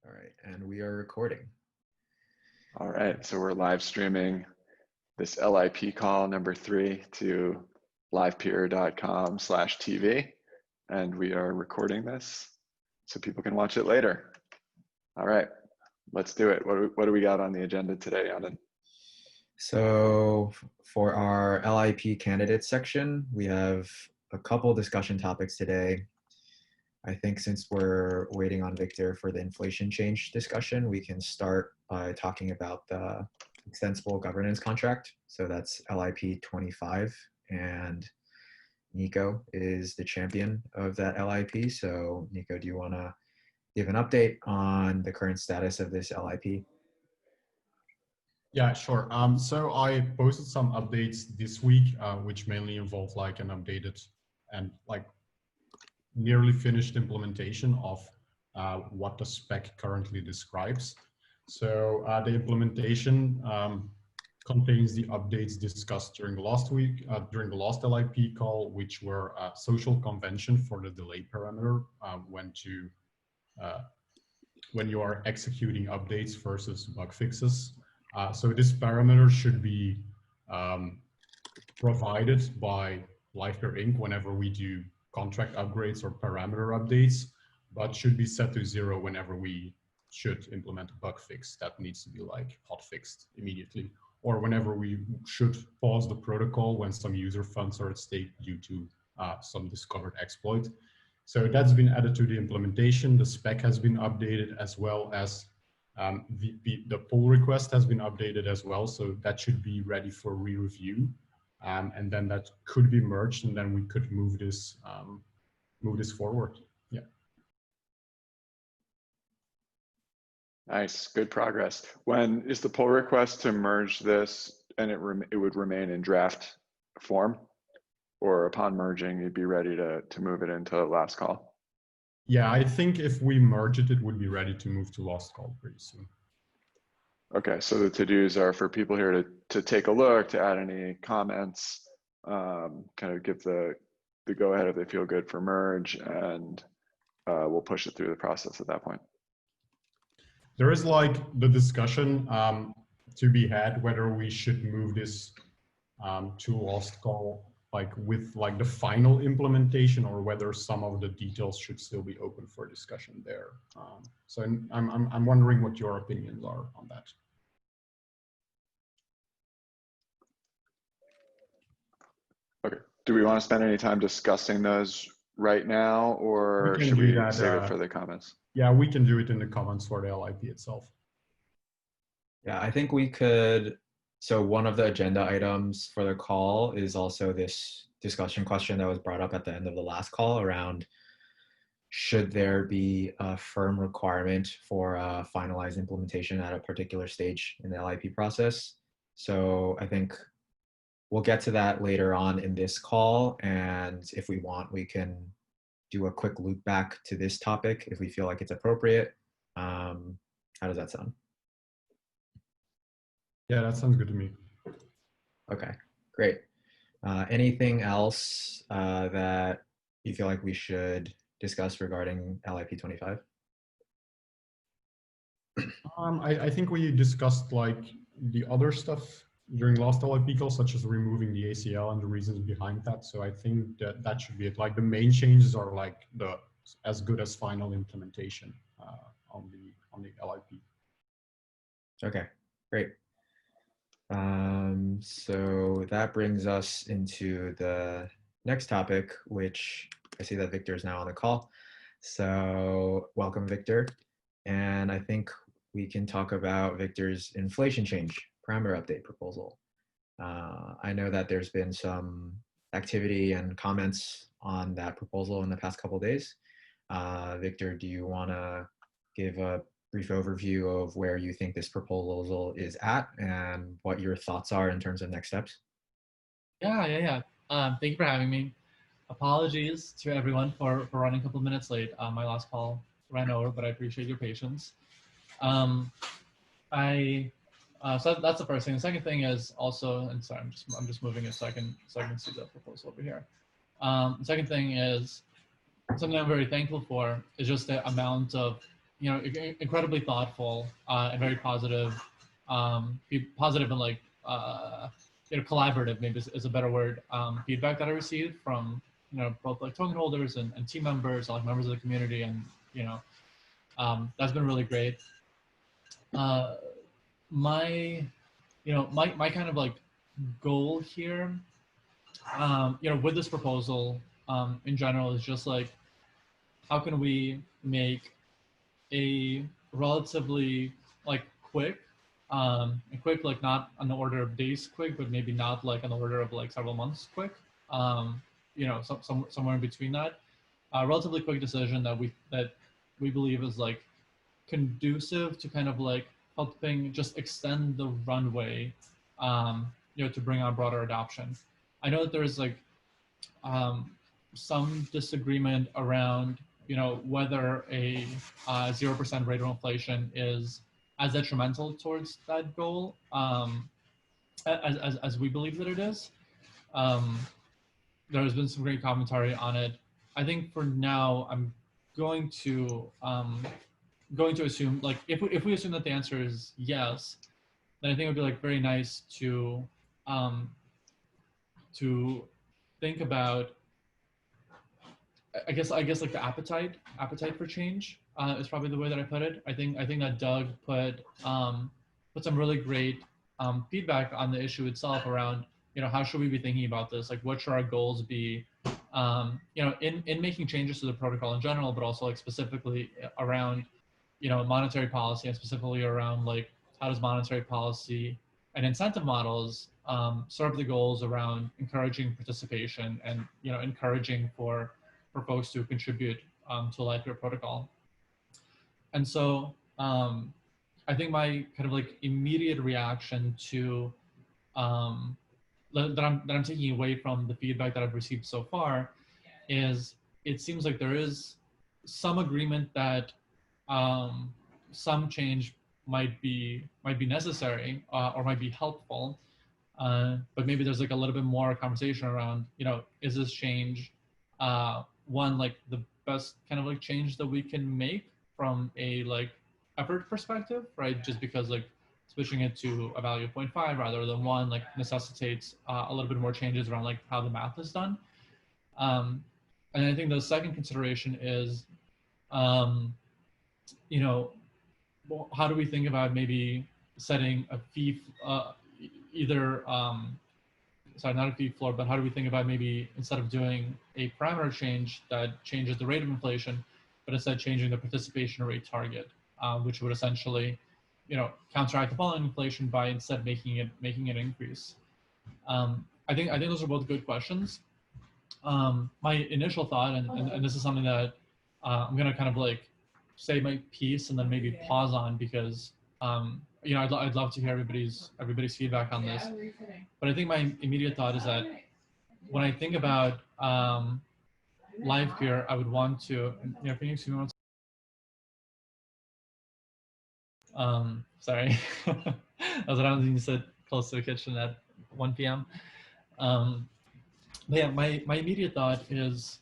All right, and we are recording. All right, so we're live streaming this LIP call number 3 to livepeer.com/TV, and we are recording this so people can watch it later. All right, let's do it. What do we got on the agenda today, Anand? So for our LIP candidates section, we have a couple discussion topics today. I think since we're waiting on Victor for the inflation change discussion, we can start by talking about the Extensible governance contract. So that's LIP 25, and Nico is the champion of that LIP. So Nico, do you want to give an update on the current status of this LIP? Yeah, sure. So I posted some updates this week, which mainly involve like an updated and like nearly finished implementation of what the spec currently describes. So the implementation contains the updates discussed during the last week, during the last LIP call, which were social convention for the delay parameter when you are executing updates versus bug fixes. So this parameter should be provided by LivePeer Inc. whenever we do contract upgrades or parameter updates, but should be set to 0 whenever we should implement a bug fix that needs to be like hot fixed immediately, or whenever we should pause the protocol when some user funds are at stake due to some discovered exploit. So that's been added to the implementation. The spec has been updated, as well as the pull request has been updated as well. So that should be ready for re-review. And then that could be merged, and then we could move this forward. Yeah. Nice, good progress. When is the pull request to merge this, and it would remain in draft form, or upon merging you'd be ready to move it into last call? Yeah, I think if we merge it, it would be ready to move to last call pretty soon. Okay, so the to-dos are for people here to take a look, to add any comments, kind of give the go-ahead if they feel good for merge, and we'll push it through the process at that point. There is like the discussion to be had whether we should move this to last call, like with like the final implementation, or whether some of the details should still be open for discussion there. So I'm wondering what your opinions are on that. Okay. Do we want to spend any time discussing those right now, or should we save it for the comments? Yeah, we can do it in the comments for the LIP itself. Yeah, I think we could. So one of the agenda items for the call is also this discussion question that was brought up at the end of the last call around should there be a firm requirement for a finalized implementation at a particular stage in the LIP process. So I think we'll get to that later on in this call, and if we want, we can do a quick loop back to this topic if we feel like it's appropriate. How does that sound? Yeah, that sounds good to me. Okay, great. Anything else that you feel like we should discuss regarding LIP 25? I think we discussed like the other stuff during last LIP call, such as removing the ACL and the reasons behind that. So I think that should be it. Like the main changes are like the as good as final implementation on the LIP. Okay, great. So that brings us into the next topic, which I see that Victor is now on the call. So welcome, Victor. And I think we can talk about Victor's inflation change parameter update proposal. I know that there's been some activity and comments on that proposal in the past couple of days. Victor, do you want to give a brief overview of where you think this proposal is at and what your thoughts are in terms of next steps? Yeah. Thank you for having me. Apologies to everyone for running a couple of minutes late. My last call ran over, but I appreciate your patience. So that's the first thing. The second thing is also, and sorry, I'm just moving it so I can see the proposal over here. The second thing is something I'm very thankful for is just the amount of incredibly thoughtful and very positive, positive and like collaborative, maybe is a better word, feedback that I received from both like token holders and team members, like members of the community, and that's been really great. My my kind of like goal here, with this proposal in general is just like, how can we make a relatively like quick and quick, like not on the order of days quick, but maybe not like on the order of like several months quick, somewhere in between that, relatively quick decision that we believe is like conducive to kind of like helping just extend the runway, to bring on broader adoption. I know that there's like some disagreement around whether a 0% rate of inflation is as detrimental towards that goal as we believe that it is. There has been some great commentary on it. I think for now I'm going to assume, like, if we assume that the answer is yes, then I think it would be like very nice to think about, I guess like the appetite for change is probably the way that I put it. I think that Doug put some really great feedback on the issue itself around how should we be thinking about this, like what should our goals be, in making changes to the protocol in general, but also like specifically around monetary policy, and specifically around like how does monetary policy and incentive models serve the goals around encouraging participation and encouraging for folks to contribute to a Lightyear protocol. And so I think my kind of like immediate reaction to that I'm taking away from the feedback that I've received so far is, it seems like there is some agreement that some change might be necessary or might be helpful, but maybe there's like a little bit more conversation around, is this change one, like the best kind of like change that we can make from a like effort perspective, right? Just because like switching it to a value of 0.5 rather than 1 like necessitates a little bit more changes around like how the math is done. And I think the second consideration is, how do we think about maybe setting a fee, either sorry, not a fee floor, but how do we think about maybe instead of doing a parameter change that changes the rate of inflation, but instead changing the participation rate target, which would essentially, counteract the falling inflation by instead making it increase. I think those are both good questions. My initial thought, and this is something that I'm gonna kind of like say my piece and then maybe pause on, because I'd love to hear everybody's feedback on this. But I think my immediate thought is that when I think about Livecare, I would want to, can you excuse me one? Sorry, I was around and you said close to the kitchen at 1 p.m. But yeah, my immediate thought is,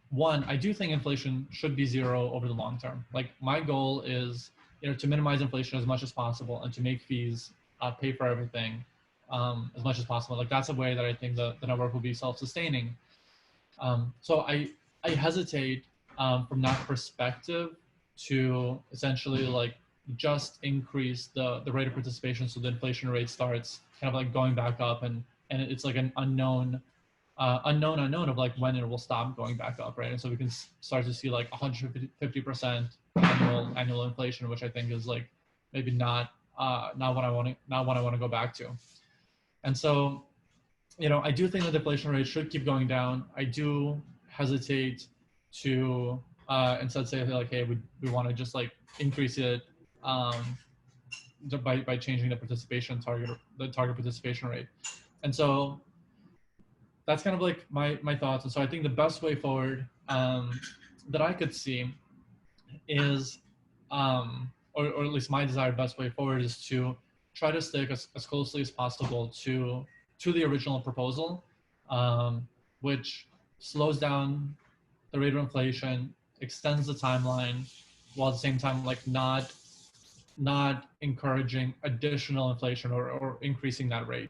one, I do think inflation should be 0 over the long term. Like, my goal is, to minimize inflation as much as possible and to make fees pay for everything as much as possible. Like, that's a way that I think the network will be self-sustaining. So I hesitate from that perspective to essentially like just increase the rate of participation so the inflation rate starts kind of like going back up, and it's like an unknown of like when it will stop going back up, right? And so we can start to see like 150% annual inflation, which I think is like maybe not what I want to go back to. And so, I do think that the inflation rate should keep going down. I do hesitate to instead say like, hey, we want to just like increase it by changing the participation target, the target participation rate. And so that's kind of like my thoughts. And so I think the best way forward that I could see is, or at least my desired best way forward, is to try to stick as closely as possible to the original proposal, which slows down the rate of inflation, extends the timeline, while at the same time like not encouraging additional inflation or increasing that rate.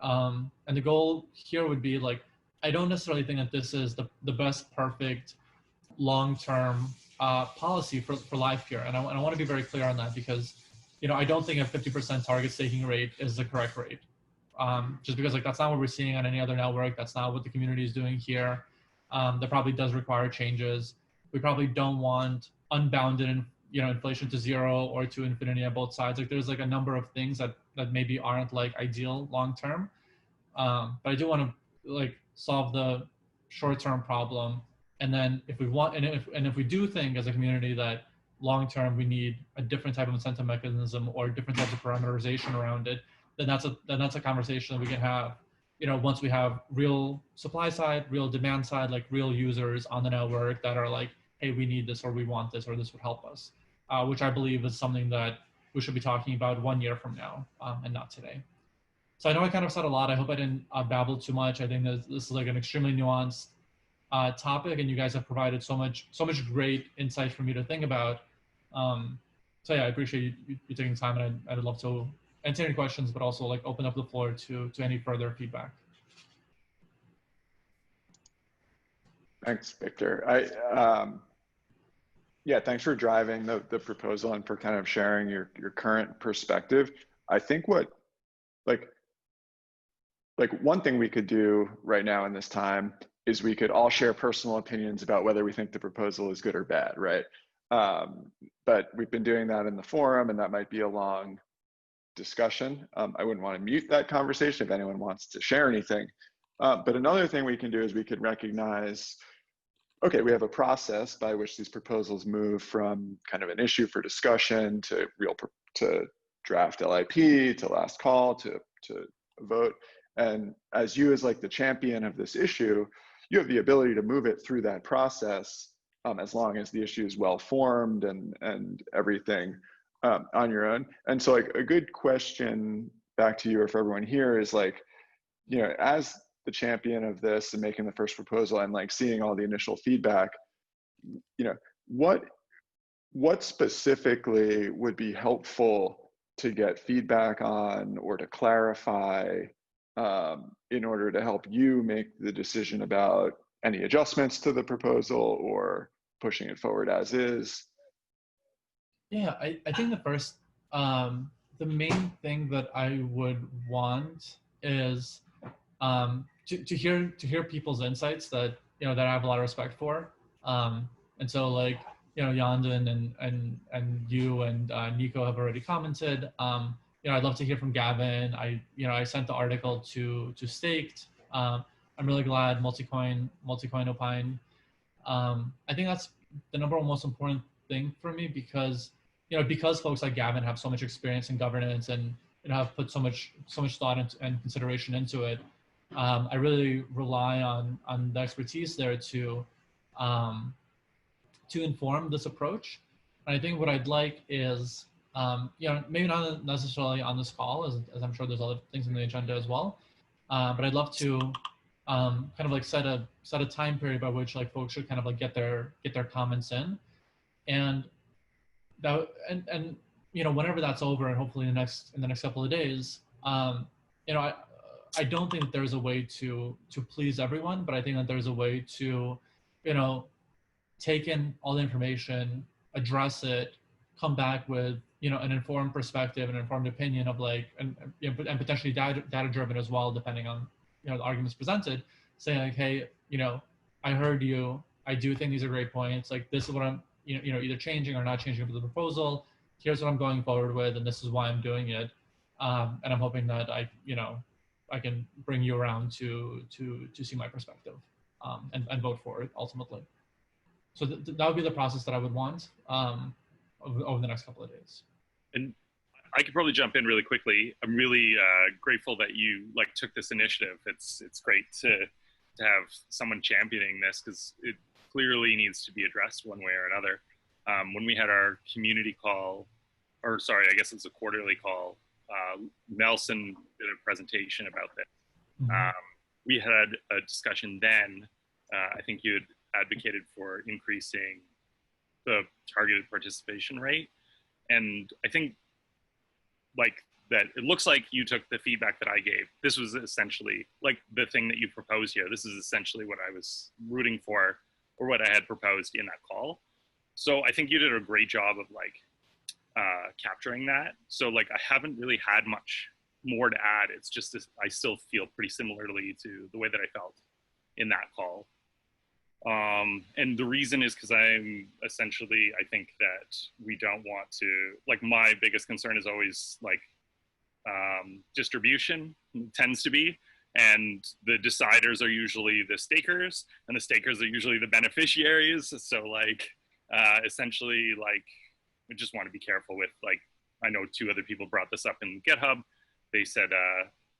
And the goal here would be like, I don't necessarily think that this is the best perfect long-term policy for life here. And I want to be very clear on that because, I don't think a 50% target staking rate is the correct rate. Just because like that's not what we're seeing on any other network. That's not what the community is doing here. That probably does require changes. We probably don't want unbounded, inflation to zero or to infinity on both sides. Like there's like a number of things that maybe aren't like ideal long term. But I do want to like solve the short-term problem. And then if we want, and if we do think as a community that long-term we need a different type of incentive mechanism or different types of parameterization around it, then that's a conversation that we can have, once we have real supply side, real demand side, like real users on the network that are like, hey, we need this or we want this or this would help us, which I believe is something that we should be talking about 1 year from now and not today. So I know I kind of said a lot. I hope I didn't babble too much. I think that this is like an extremely nuanced topic, and you guys have provided so much great insight for me to think about. So yeah, I appreciate you taking time, and I'd love to answer any questions, but also like open up the floor to any further feedback. Thanks, Victor. Yeah, thanks for driving the proposal and for kind of sharing your current perspective. I think what like one thing we could do right now in this time is we could all share personal opinions about whether we think the proposal is good or bad, right? But we've been doing that in the forum, and that might be a long discussion. I wouldn't want to mute that conversation if anyone wants to share anything. But another thing we can do is we could recognize, okay, we have a process by which these proposals move from kind of an issue for discussion to draft LIP, to last call, to a vote. And as you as like the champion of this issue, you have the ability to move it through that process as long as the issue is well formed and everything on your own. And so like a good question back to you or for everyone here is like, as the champion of this and making the first proposal and like seeing all the initial feedback, what specifically would be helpful to get feedback on or to clarify in order to help you make the decision about any adjustments to the proposal or pushing it forward as is? Yeah, I think the first, the main thing that I would want is to hear people's insights that that I have a lot of respect for, and so like Yandon and you and Nico have already commented. I'd love to hear from Gavin. I sent the article to Staked. I'm really glad Multicoin opined. I think that's the number one most important thing for me because because folks like Gavin have so much experience in governance and have put so much thought and consideration into it. I really rely on the expertise there to inform this approach. And I think what I'd like is, maybe not necessarily on this call, as I'm sure there's other things in the agenda as well, but I'd love to kind of like set a time period by which like folks should kind of like get their comments in, and that and whenever that's over, and hopefully in the next couple of days, I don't think that there's a way to please everyone, but I think that there's a way to take in all the information, address it, come back with an informed perspective, an informed opinion of like and potentially data driven as well, depending on the arguments presented, saying like, hey, I heard you, I do think these are great points, like this is what I'm either changing or not changing the proposal, here's what I'm going forward with, and this is why I'm doing it, and I'm hoping that I can bring you around to see my perspective and vote for it ultimately. So that would be the process that I would want over the next couple of days. And I could probably jump in really quickly. I'm really grateful that you took this initiative. It's great to have someone championing this because it clearly needs to be addressed one way or another. When we had our community call, or sorry, I guess it's a quarterly call, Nelson did a presentation about this. Mm-hmm. We had a discussion then. I think you had advocated for increasing the targeted participation rate. And I think like that it looks like you took the feedback that I gave. This was essentially like the thing that you proposed here. This is essentially what I was rooting for, or what I had proposed in that call. So I think you did a great job of like capturing that. So like I haven't really had much more to add. It's just this, I still feel pretty similarly to the way that I felt in that call. And the reason is because I'm essentially, I think that we don't want to, like my biggest concern is always like distribution tends to be, and the deciders are usually the stakers, and the stakers are usually the beneficiaries. So like essentially like we just want to be careful with like, I know two other people brought this up in GitHub. They said,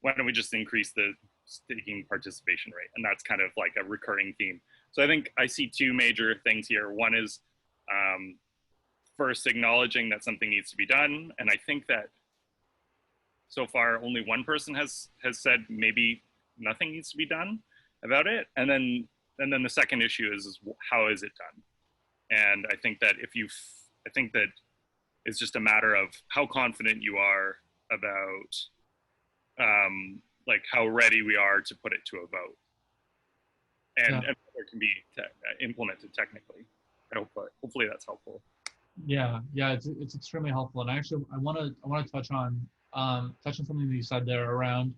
why don't we just increase the staking participation rate? And that's kind of like a recurring theme. So I think I see two major things here. One is first acknowledging that something needs to be done. And I think that so far only one person has said maybe nothing needs to be done about it. And then the second issue is how is it done? And I think that I think that it's just a matter of how confident you are about like how ready we are to put it to a vote, and it can be implemented technically. Hopefully that's helpful. Yeah, it's extremely helpful. And actually, I want to touch on something that you said there around,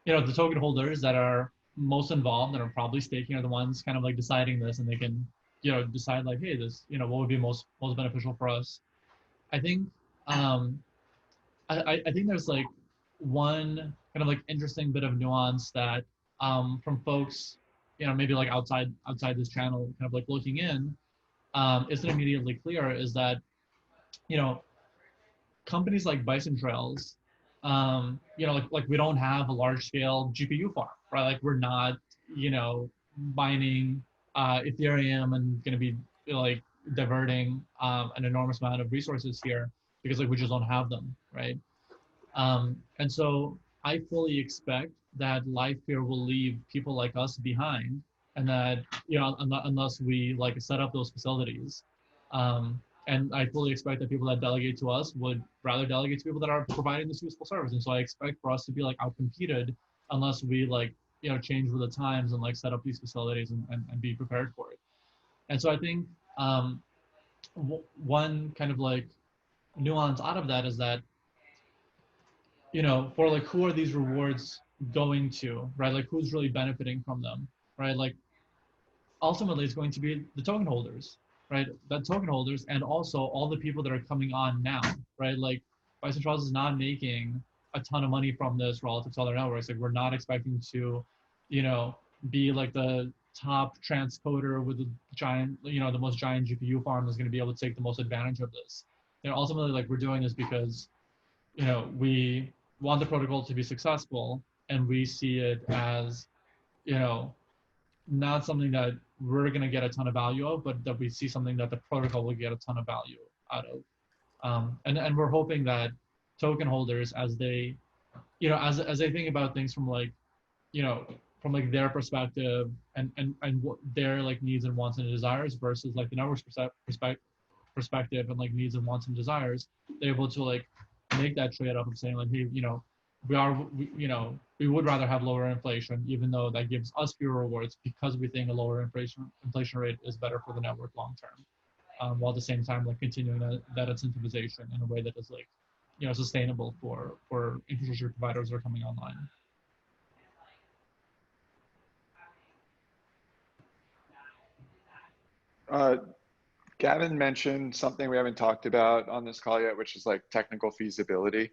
the token holders that are most involved and are probably staking are the ones kind of like deciding this, and they can, decide like, hey, this, what would be most beneficial for us. I think, I think there's like one kind of like interesting bit of nuance that from folks, maybe like outside this channel, kind of like looking in, isn't immediately clear, is that, companies like Bison Trails, like we don't have a large scale GPU farm, right? Like we're not, mining Ethereum and going to be like diverting an enormous amount of resources here because like we just don't have them, right? And so I fully expect that life here will leave people like us behind, and that, unless we like set up those facilities. And I fully expect that people that delegate to us would rather delegate to people that are providing this useful service. And so I expect for us to be like outcompeted unless we like, change with the times and like set up these facilities and be prepared for it. And so I think one kind of like nuance out of that is that, for like who are these rewards going to, right? Like who's really benefiting from them, right? Like ultimately it's going to be the token holders, right? That token holders, and also all the people that are coming on now, right? Like Bison Trails is not making a ton of money from this relative to other networks. Like we're not expecting to, be like the top transcoder with the giant, the most giant GPU farm is going to be able to take the most advantage of this. Ultimately, like we're doing this because, we want the protocol to be successful, and we see it as, not something that we're going to get a ton of value of, but that we see something that the protocol will get a ton of value out of. And we're hoping that token holders, as they, as they think about things from like, from like their perspective and what their like needs and wants and desires versus like the network's perspective and like needs and wants and desires, they're able to like make that trade-off of saying like, hey, we would rather have lower inflation, even though that gives us fewer rewards, because we think a lower inflation rate is better for the network long term, while at the same time like continuing that incentivization in a way that is like, sustainable for infrastructure providers that are coming online. Gavin mentioned something we haven't talked about on this call yet, which is like technical feasibility.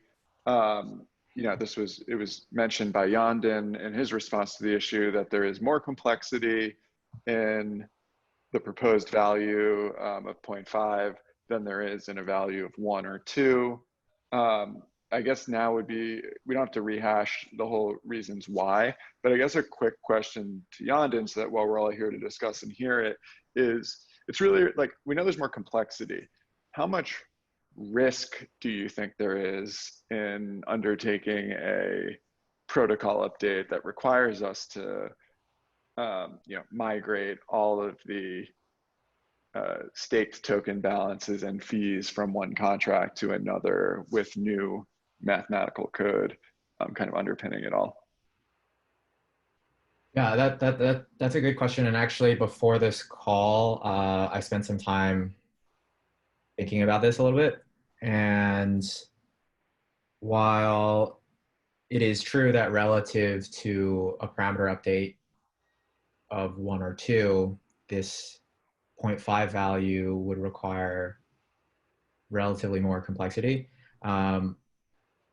It was mentioned by Yandin in his response to the issue that there is more complexity in the proposed value of 0.5 than there is in a value of 1 or 2. I guess now would be, we don't have to rehash the whole reasons why, but I guess a quick question to Yandin, so that while we're all here to discuss and hear it, is it's really like, we know there's more complexity. How much risk do you think there is in undertaking a protocol update that requires us to migrate all of the staked token balances and fees from one contract to another with new mathematical code kind of underpinning it all? Yeah, that's a good question. And actually, before this call, I spent some time thinking about this a little bit. And while it is true that relative to a parameter update of 1 or 2, this 0.5 value would require relatively more complexity. I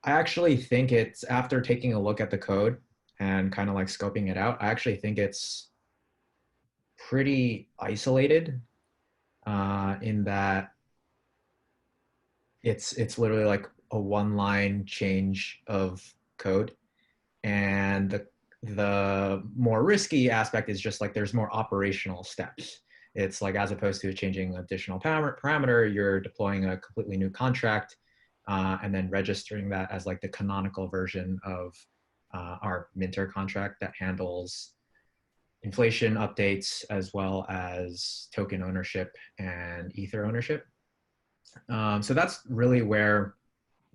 actually think it's, after taking a look at the code and kind of like scoping it out, I actually think it's pretty isolated in that it's literally like a one-line change of code, and the more risky aspect is just like there's more operational steps. It's like, as opposed to changing additional parameter, you're deploying a completely new contract and then registering that as like the canonical version of our Minter contract that handles inflation updates as well as token ownership and ether ownership. So that's really where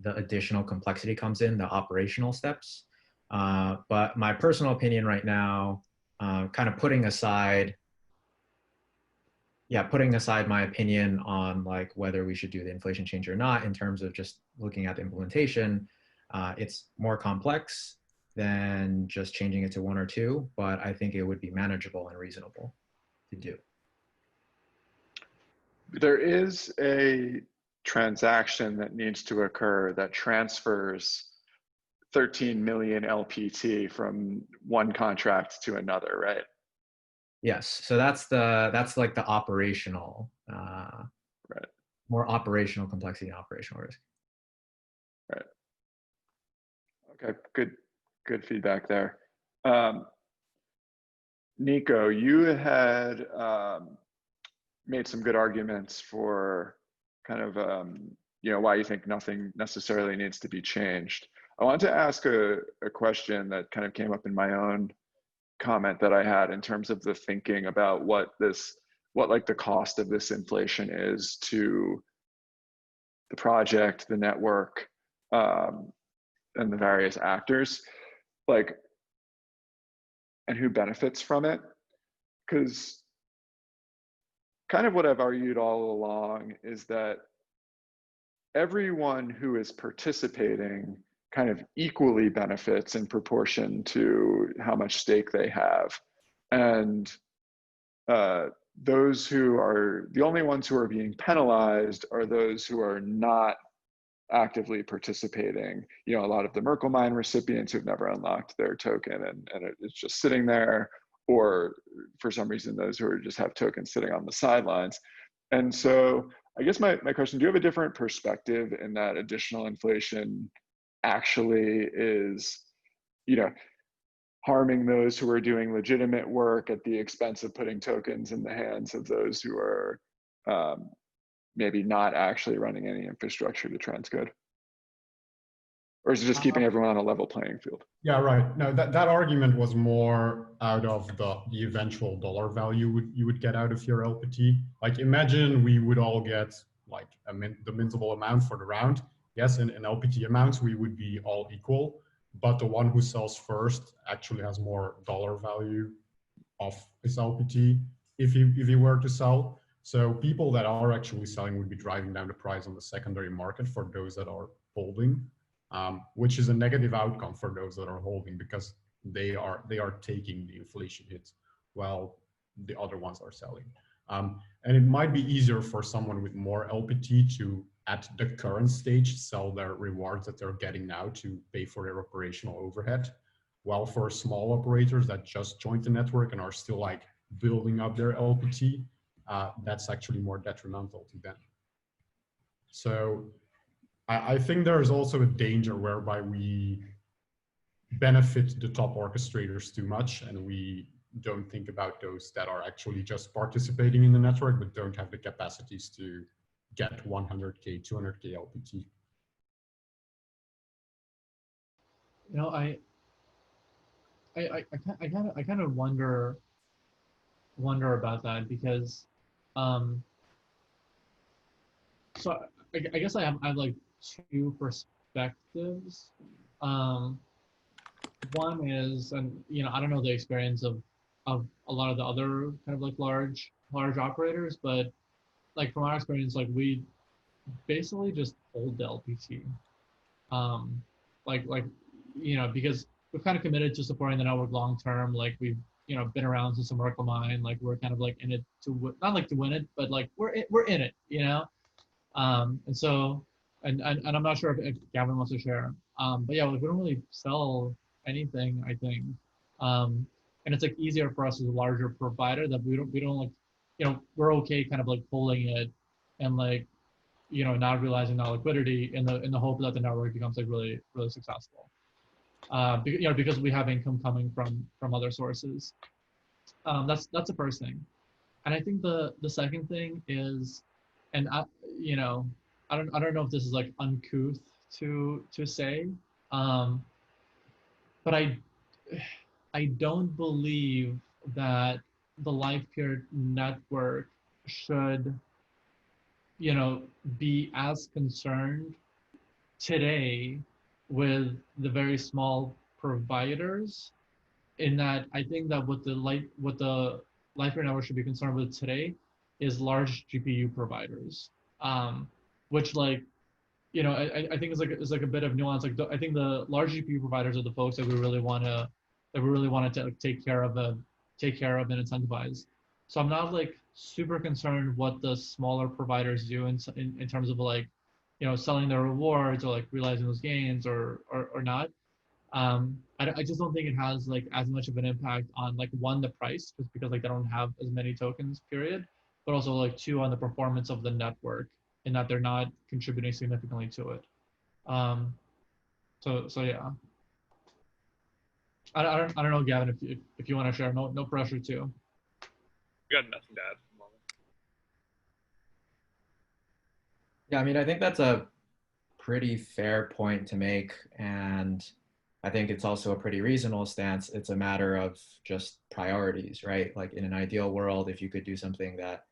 the additional complexity comes in, the operational steps. But my personal opinion right now, kind of putting aside my opinion on like whether we should do the inflation change or not, in terms of just looking at the implementation, it's more complex than just changing it to 1 or 2, but I think it would be manageable and reasonable to do. There is a transaction that needs to occur that transfers 13 million LPT from one contract to another, right? Yes, so that's like the operational, right, more operational complexity and operational risk. Right. Okay, good feedback there. Nico, you had made some good arguments for kind of why you think nothing necessarily needs to be changed. I want to ask a question that kind of came up in my own comment that I had in terms of the thinking about what like the cost of this inflation is to the project, the network, and the various actors, like, and who benefits from it. Because kind of what I've argued all along is that everyone who is participating kind of equally benefits in proportion to how much stake they have. And those who are, the only ones who are being penalized are those who are not actively participating. A lot of the Merkle mine recipients who've never unlocked their token and it's just sitting there, or for some reason, those who just have tokens sitting on the sidelines. And so I guess my question, do you have a different perspective in that additional inflation actually is, harming those who are doing legitimate work at the expense of putting tokens in the hands of those who are maybe not actually running any infrastructure to transcode? Or is it just keeping everyone on a level playing field? Yeah, right. No, that argument was more out of the eventual dollar value you would get out of your LPT. Like, imagine we would all get like the mintable amount for the round. Yes, in LPT amounts, we would be all equal, but the one who sells first actually has more dollar value of his LPT if he were to sell. So people that are actually selling would be driving down the price on the secondary market for those that are holding, which is a negative outcome for those that are holding, because they are taking the inflation hit while the other ones are selling. And it might be easier for someone with more LPT to, at the current stage, sell their rewards that they're getting now to pay for their operational overhead. While for small operators that just joined the network and are still like building up their LPT, that's actually more detrimental to them. So I think there is also a danger whereby we benefit the top orchestrators too much, and we don't think about those that are actually just participating in the network but don't have the capacities to get 100K, 200K LPT. I kind of wonder about that, because so I guess I have like two perspectives. Um, One is, and I don't know the experience of a lot of the other kind of like large operators, but like from our experience, like we basically just hold the LPT. Um, like because we've kind of committed to supporting the network long term. Like we've been around since the Merkle mine. Like we're kind of like in it to not like to win it, but like we're in it. And so and I'm not sure if Gavin wants to share. But yeah, like we don't really sell anything, I think. And it's like easier for us as a larger provider that we don't like, we're okay kind of like pulling it and like, not realizing that liquidity in the hope that the network becomes like really, really successful. Because we have income coming from other sources. That's the first thing. And I think the second thing is, and I don't know if this is like uncouth to say, um, but I don't believe that the live peer network should be as concerned today with the very small providers. In that, I think that what the live peer network should be concerned with today is large GPU providers, which like I think it's like a bit of nuance. Like I think the large GPU providers are the folks that we really want to like, take care of and incentivize. So I'm not like super concerned what the smaller providers do in terms of like selling their rewards or like realizing those gains or not. I just don't think it has like as much of an impact on like one, the price, just because like they don't have as many tokens, period, but also like two, on the performance of the network, in that they're not contributing significantly to it. So yeah, I don't know, Gavin, if you want to share, no pressure too. Got nothing to add at the moment. Yeah, I mean, I think that's a pretty fair point to make. And I think it's also a pretty reasonable stance. It's a matter of just priorities, right? Like in an ideal world, if you could do something that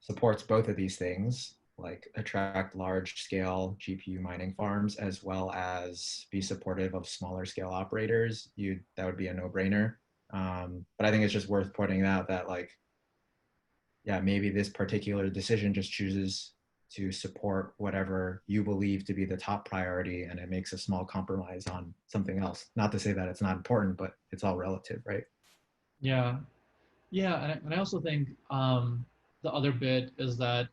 supports both of these things, like attract large scale GPU mining farms as well as be supportive of smaller scale operators, that would be a no-brainer. But I think it's just worth pointing out that like, yeah, maybe this particular decision just chooses to support whatever you believe to be the top priority, and it makes a small compromise on something else. Not to say that it's not important, but it's all relative, right? Yeah, and I also think the other bit is that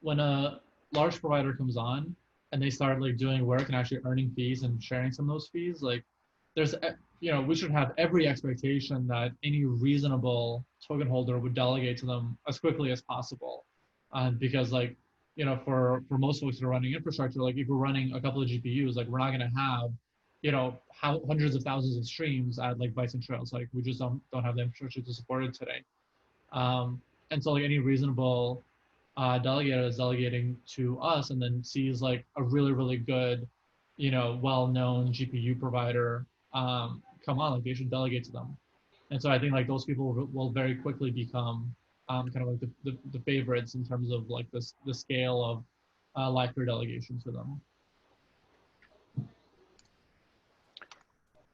when a large provider comes on and they start like doing work and actually earning fees and sharing some of those fees, like there's we should have every expectation that any reasonable token holder would delegate to them as quickly as possible, because like for most folks that are running infrastructure, like if we're running a couple of GPUs, like we're not going to have hundreds of thousands of streams at like Bison Trails. Like we just don't have the infrastructure to support it today. And so like any reasonable delegator is delegating to us and then sees like a really, really good, well-known GPU provider come on, like they should delegate to them. And so I think like those people will very quickly become kind of like the favorites in terms of like the scale of live peer delegation to them.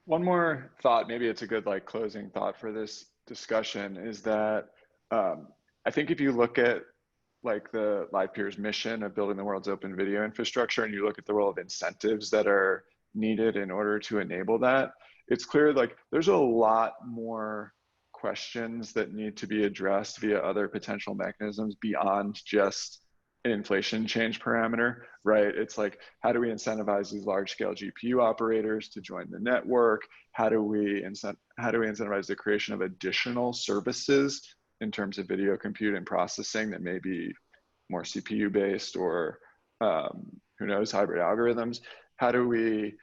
One more thought, maybe it's a good like closing thought for this discussion, is that I think if you look at like the live peer's mission of building the world's open video infrastructure, and you look at the role of incentives that are needed in order to enable that, it's clear like there's a lot more questions that need to be addressed via other potential mechanisms beyond just an inflation change parameter, right? It's like, how do we incentivize these large scale GPU operators to join the network? How do we incentivize the creation of additional services in terms of video compute and processing that may be more CPU based, or who knows, hybrid algorithms? How do we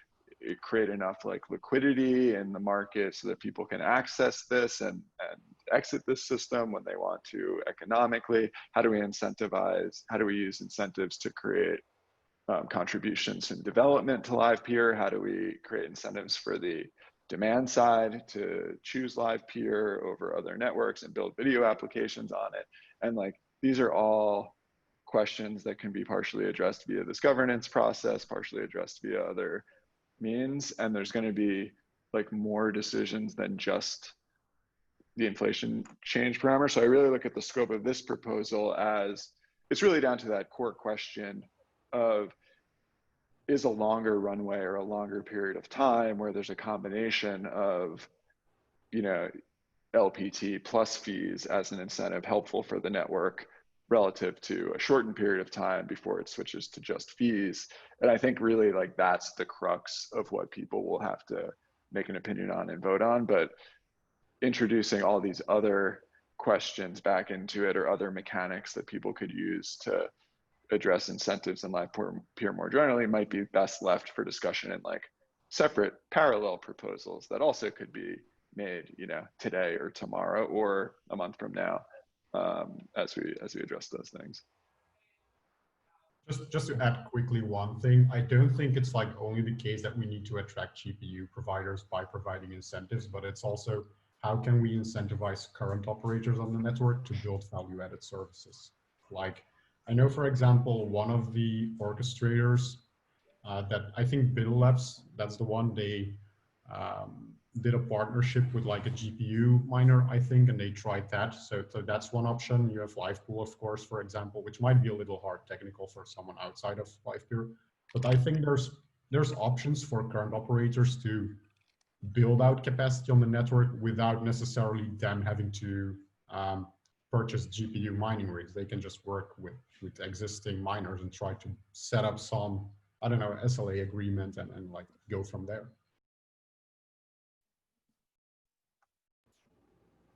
create enough like liquidity in the market so that people can access this and exit this system when they want to economically? How do we use incentives to create contributions and development to live peer? How do we create incentives for the demand side to choose live peer over other networks and build video applications on it? And like, these are all questions that can be partially addressed via this governance process, partially addressed via other means. And there's going to be like more decisions than just the inflation change parameter. So I really look at the scope of this proposal as it's really down to that core question of, is a longer runway or a longer period of time where there's a combination of, you know, LPT plus fees as an incentive helpful for the network relative to a shortened period of time before it switches to just fees. And I think really like that's the crux of what people will have to make an opinion on and vote on. But introducing all these other questions back into it, or other mechanics that people could use to address incentives and live peer more generally, might be best left for discussion in like separate parallel proposals that also could be made, you know, today or tomorrow or a month from now, as we address those things. Just to add quickly one thing, I don't think it's like only the case that we need to attract GPU providers by providing incentives, but it's also how can we incentivize current operators on the network to build value-added services. Like, I know, for example, one of the orchestrators that I think Biddle Labs, that's the one, they did a partnership with like a GPU miner, I think, and they tried that. So that's one option. You have LivePool, of course, for example, which might be a little hard technical for someone outside of LivePeer. But I think there's options for current operators to build out capacity on the network without necessarily them having to purchase GPU mining rigs. They can just work with existing miners and try to set up some, I don't know, SLA agreement and like go from there.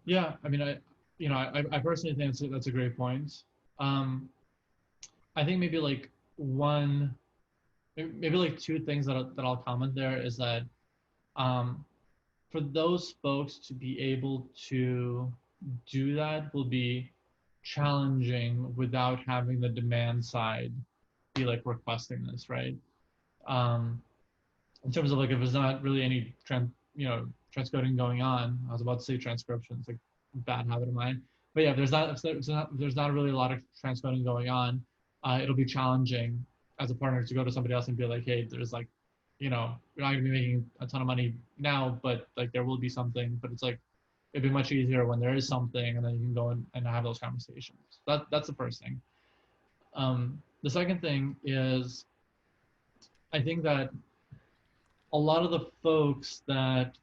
Yeah, I mean, I personally think that's a great point. I think maybe like maybe like two things that I'll comment there is that for those folks to be able to do that will be challenging without having the demand side be like requesting this, right? In terms of like if there's not really any transcoding going on. I was about to say transcription, it's like a bad habit of mine. But yeah, if there's not really a lot of transcoding going on, it'll be challenging as a partner to go to somebody else and be like, hey, there's like, you know, you're not gonna be making a ton of money now, but like there will be something. But it's like it'd be much easier when there is something, and then you can go and have those conversations. That's the first thing. The second thing is, I think that a lot of the folks that,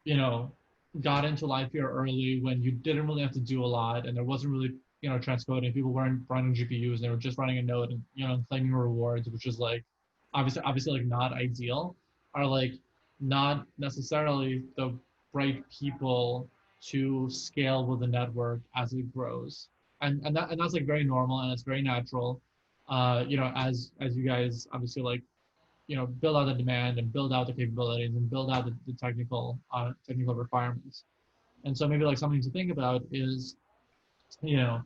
you know, got into LivePeer early when you didn't really have to do a lot and there wasn't really, you know, transcoding, people weren't running GPUs, they were just running a node and, you know, claiming rewards, which is like, obviously like not ideal, are like not necessarily the right people to scale with the network as it grows. And that's like very normal and it's very natural. You know, as you guys obviously like, you know, build out the demand and build out the capabilities and build out the technical requirements. And so maybe like something to think about is, you know,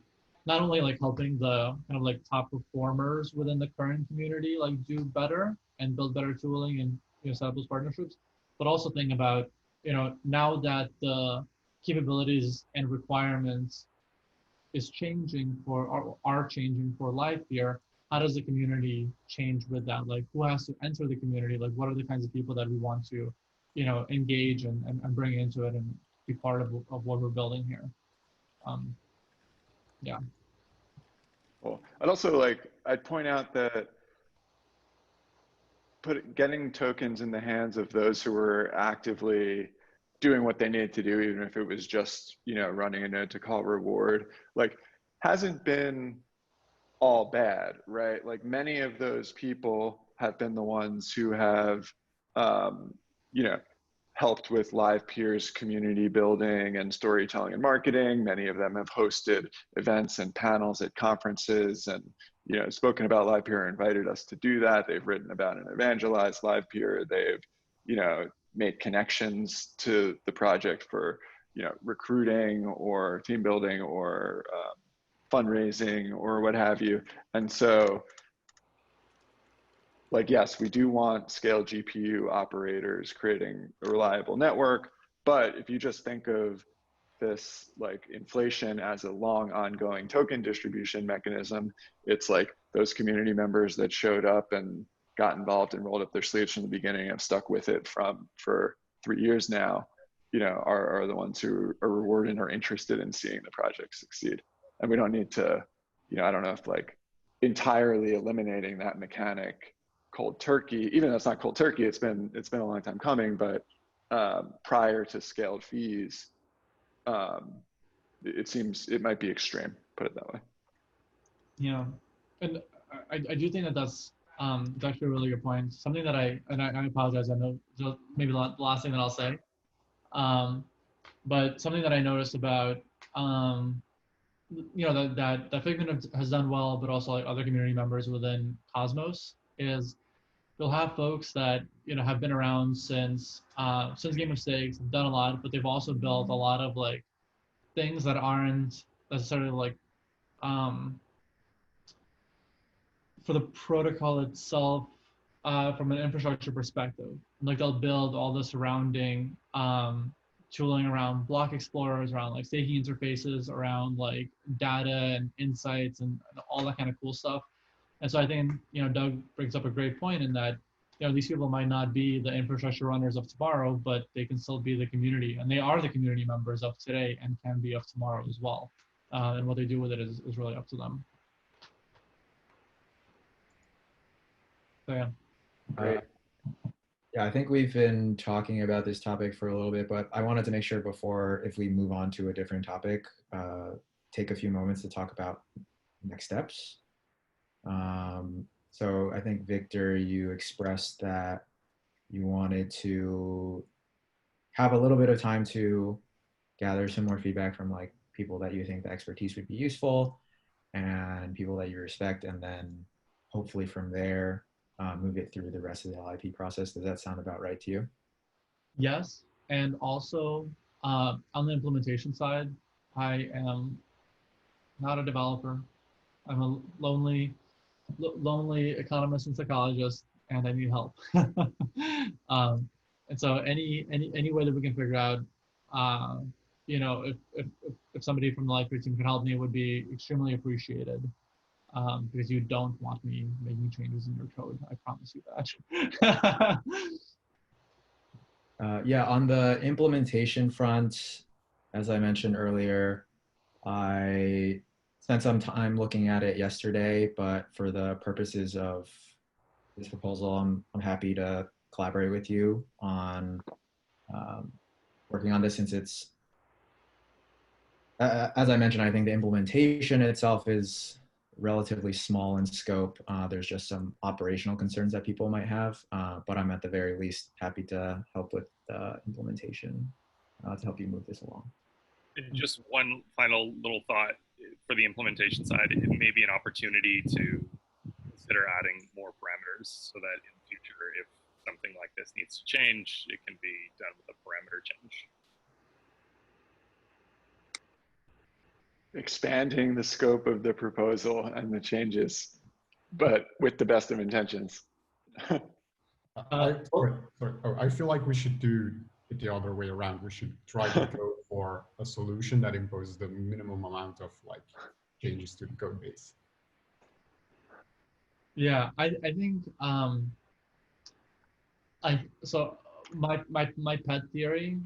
not only like helping the kind of like top performers within the current community like do better and build better tooling and, you know, set up those partnerships, but also think about, you know, now that the capabilities and requirements is changing for, or are changing for LivePeer, how does the community change with that? Like, who has to enter the community? Like, what are the kinds of people that we want to, you know, engage and bring into it and be part of what we're building here? Yeah. Well, I'd also I'd point out that getting tokens in the hands of those who were actively doing what they needed to do, even if it was just, you know, running a node to call reward, like hasn't been all bad, right? Like many of those people have been the ones who have, you know, helped with LivePeer's community building and storytelling and marketing. Many of them have hosted events and panels at conferences and, you know, spoken about LivePeer, invited us to do that. They've written about and evangelized LivePeer. They've, you know, made connections to the project for, you know, recruiting or team building or fundraising or what have you. And so, like, yes, we do want scale GPU operators creating a reliable network, but if you just think of this like inflation as a long ongoing token distribution mechanism. It's like those community members that showed up and got involved and rolled up their sleeves from the beginning and stuck with it for 3 years now, you know, are the ones who are rewarded or interested in seeing the project succeed. And we don't need to, you know, I don't know if like entirely eliminating that mechanic cold turkey, even though it's not cold turkey, it's been a long time coming, but prior to scaled fees, it seems it might be extreme, put it that way. Yeah, and I do think that that's actually a really good point. Something that I apologize. I know maybe the last thing that I'll say, but something that I noticed about you know that Figment has done well, but also like other community members within Cosmos is you'll have folks that you know have been around since Game of Stakes, have done a lot, but they've also built a lot of like things that aren't necessarily like for the protocol itself from an infrastructure perspective. Like they'll build all the surrounding tooling around block explorers, around like staking interfaces, around like data and insights and all that kind of cool stuff. And so I think, you know, Doug brings up a great point in that, you know, these people might not be the infrastructure runners of tomorrow, but they can still be the community, and they are the community members of today and can be of tomorrow as well. And what they do with it is really up to them. So yeah. Great. Yeah, I think we've been talking about this topic for a little bit, but I wanted to make sure before, if we move on to a different topic, take a few moments to talk about next steps. So I think, Victor, you expressed that you wanted to have a little bit of time to gather some more feedback from like people that you think the expertise would be useful and people that you respect, and then hopefully from there, move it through the rest of the LIP process. Does that sound about right to you? Yes, and also on the implementation side, I am not a developer. I'm a lonely economist and psychologist, and I need help. And so any way that we can figure out, you know, if somebody from the Life team can help me would be extremely appreciated. Because you don't want me making changes in your code. I promise you that. Yeah, on the implementation front, as I mentioned earlier, I spent some time looking at it yesterday, but for the purposes of this proposal, I'm happy to collaborate with you on working on this, since it's, as I mentioned, I think the implementation itself is relatively small in scope. There's just some operational concerns that people might have, but I'm at the very least happy to help with the implementation to help you move this along. And just one final little thought for the implementation side, it may be an opportunity to consider adding more parameters so that in the future, if something like this needs to change, it can be done with a parameter change. Expanding the scope of the proposal and the changes, but with the best of intentions. Sorry. Oh, I feel like we should do it the other way around. We should try to go for a solution that imposes the minimum amount of like changes to the code base. Yeah, I think so my pet theory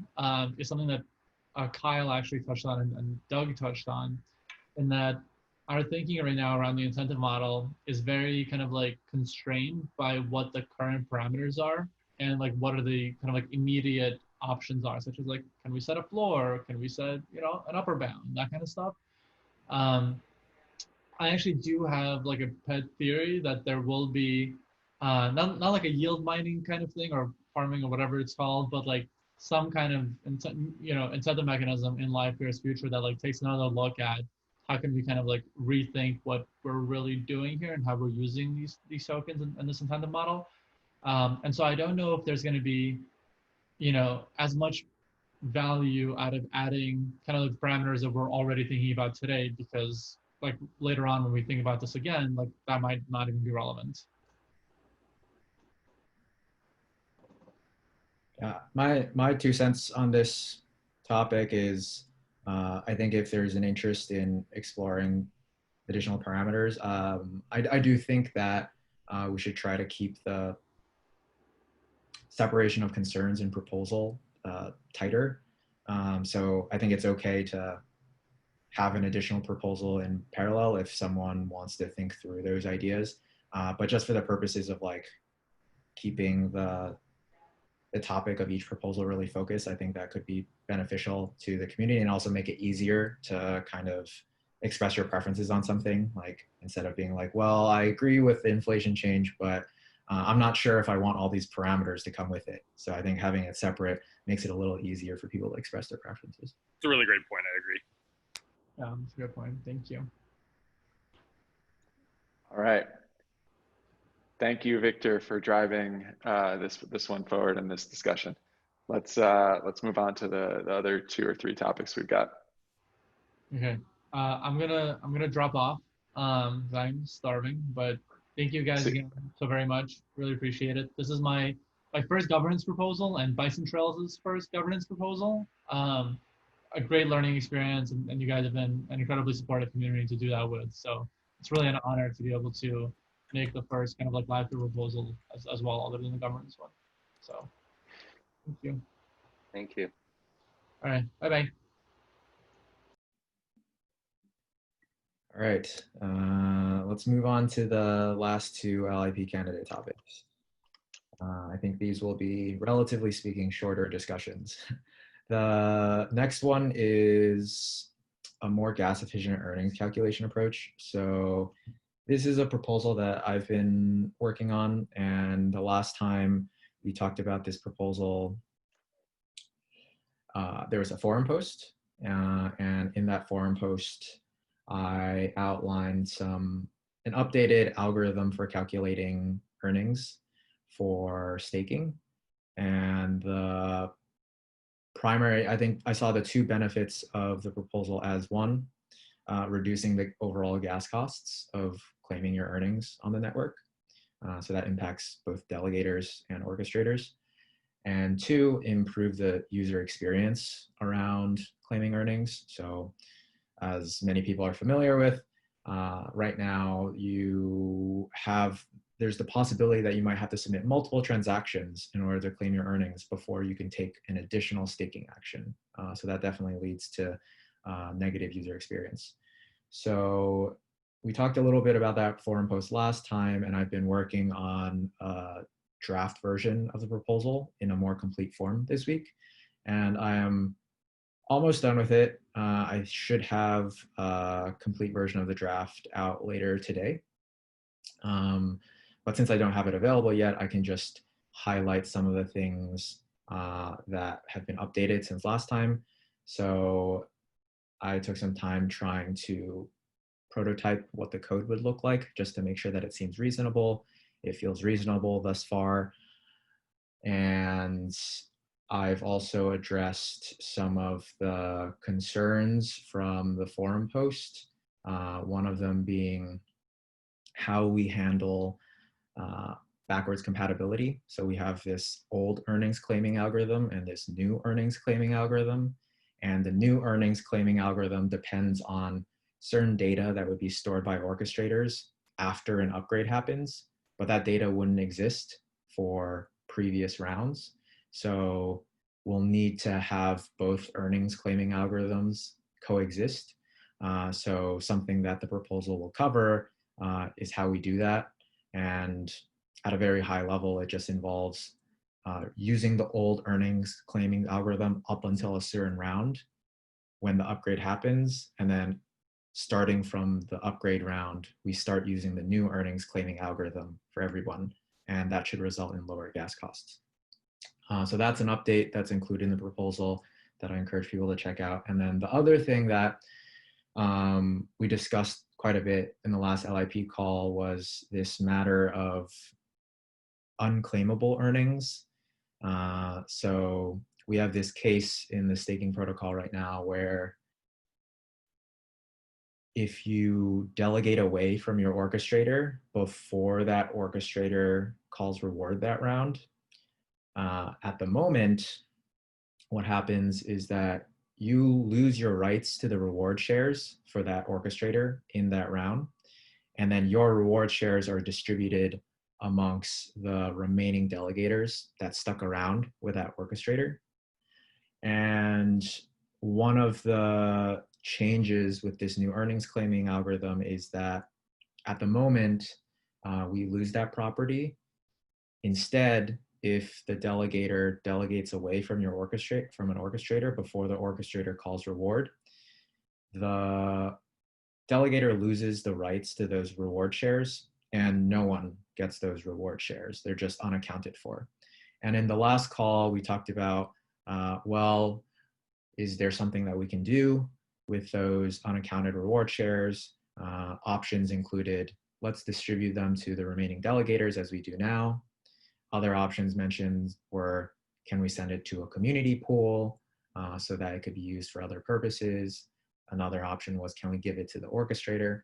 is something that Kyle actually touched on and Doug touched on, in that our thinking right now around the incentive model is very kind of like constrained by what the current parameters are and like what are the kind of like immediate options are, such as like, can we set a floor, can we set, you know, an upper bound, that kind of stuff. I actually do have like a pet theory that there will be not like a yield mining kind of thing or farming or whatever it's called, but like some kind of incentive mechanism in Livepeer's future that like takes another look at how can we kind of like rethink what we're really doing here and how we're using these tokens and this incentive model. And so I don't know if there's going to be, you know, as much value out of adding kind of the parameters that we're already thinking about today, because like later on when we think about this again, like that might not even be relevant. Yeah, my 2 cents on this topic is I think if there's an interest in exploring additional parameters, I do think that we should try to keep the separation of concerns in proposal tighter. So I think it's okay to have an additional proposal in parallel if someone wants to think through those ideas. But just for the purposes of like keeping the topic of each proposal really focused, I think that could be beneficial to the community and also make it easier to kind of express your preferences on something. Like instead of being like, well, I agree with the inflation change, but I'm not sure if I want all these parameters to come with it. So I think having it separate makes it a little easier for people to express their preferences. It's a really great point. I agree. That's a good point. Thank you. All right. Thank you, Victor, for driving this one forward in this discussion. Let's move on to the other 2 or 3 topics we've got. Okay, I'm gonna drop off. 'Cause I'm starving, but thank you guys again so very much. Really appreciate it. This is my first governance proposal and Bison Trails' first governance proposal. A great learning experience, and you guys have been an incredibly supportive community to do that with. So it's really an honor to be able to make the first kind of like live proposal as well, other than the governance one. So thank you. Thank you. All right, bye-bye. All right, let's move on to the last 2 LIP candidate topics. I think these will be, relatively speaking, shorter discussions. The next one is a more gas efficient earnings calculation approach. So this is a proposal that I've been working on, and the last time we talked about this proposal, there was a forum post, and in that forum post, I outlined an updated algorithm for calculating earnings for staking. And the primary, I think I saw the 2 benefits of the proposal as one, reducing the overall gas costs of claiming your earnings on the network. So that impacts both delegators and orchestrators. And 2, improve the user experience around claiming earnings. So as many people are familiar with, right now there's the possibility that you might have to submit multiple transactions in order to claim your earnings before you can take an additional staking action. So that definitely leads to negative user experience. So we talked a little bit about that forum post last time, and I've been working on a draft version of the proposal in a more complete form this week. And I am almost done with it. I should have a complete version of the draft out later today. But since I don't have it available yet, I can just highlight some of the things that have been updated since last time. So I took some time trying to prototype what the code would look like, just to make sure that it seems reasonable. It feels reasonable thus far. And I've also addressed some of the concerns from the forum post, one of them being how we handle backwards compatibility. So we have this old earnings claiming algorithm and this new earnings claiming algorithm. And the new earnings claiming algorithm depends on certain data that would be stored by orchestrators after an upgrade happens, but that data wouldn't exist for previous rounds. So we'll need to have both earnings claiming algorithms coexist. So something that the proposal will cover is how we do that. And at a very high level, it just involves using the old earnings claiming algorithm up until a certain round when the upgrade happens. And then starting from the upgrade round, we start using the new earnings claiming algorithm for everyone. And that should result in lower gas costs. So that's an update that's included in the proposal that I encourage people to check out. And then the other thing that we discussed quite a bit in the last LIP call was this matter of unclaimable earnings. So we have this case in the staking protocol right now where if you delegate away from your orchestrator before that orchestrator calls reward that round, at the moment, what happens is that you lose your rights to the reward shares for that orchestrator in that round. And then your reward shares are distributed amongst the remaining delegators that stuck around with that orchestrator. And one of the changes with this new earnings claiming algorithm is that at the moment, we lose that property. Instead, if the delegator delegates away from your from an orchestrator before the orchestrator calls reward, the delegator loses the rights to those reward shares, and no one gets those reward shares. They're just unaccounted for. And in the last call, we talked about, well, is there something that we can do with those unaccounted reward shares? Options included, let's distribute them to the remaining delegators as we do now. Other options mentioned were, can we send it to a community pool so that it could be used for other purposes? Another option was, can we give it to the orchestrator?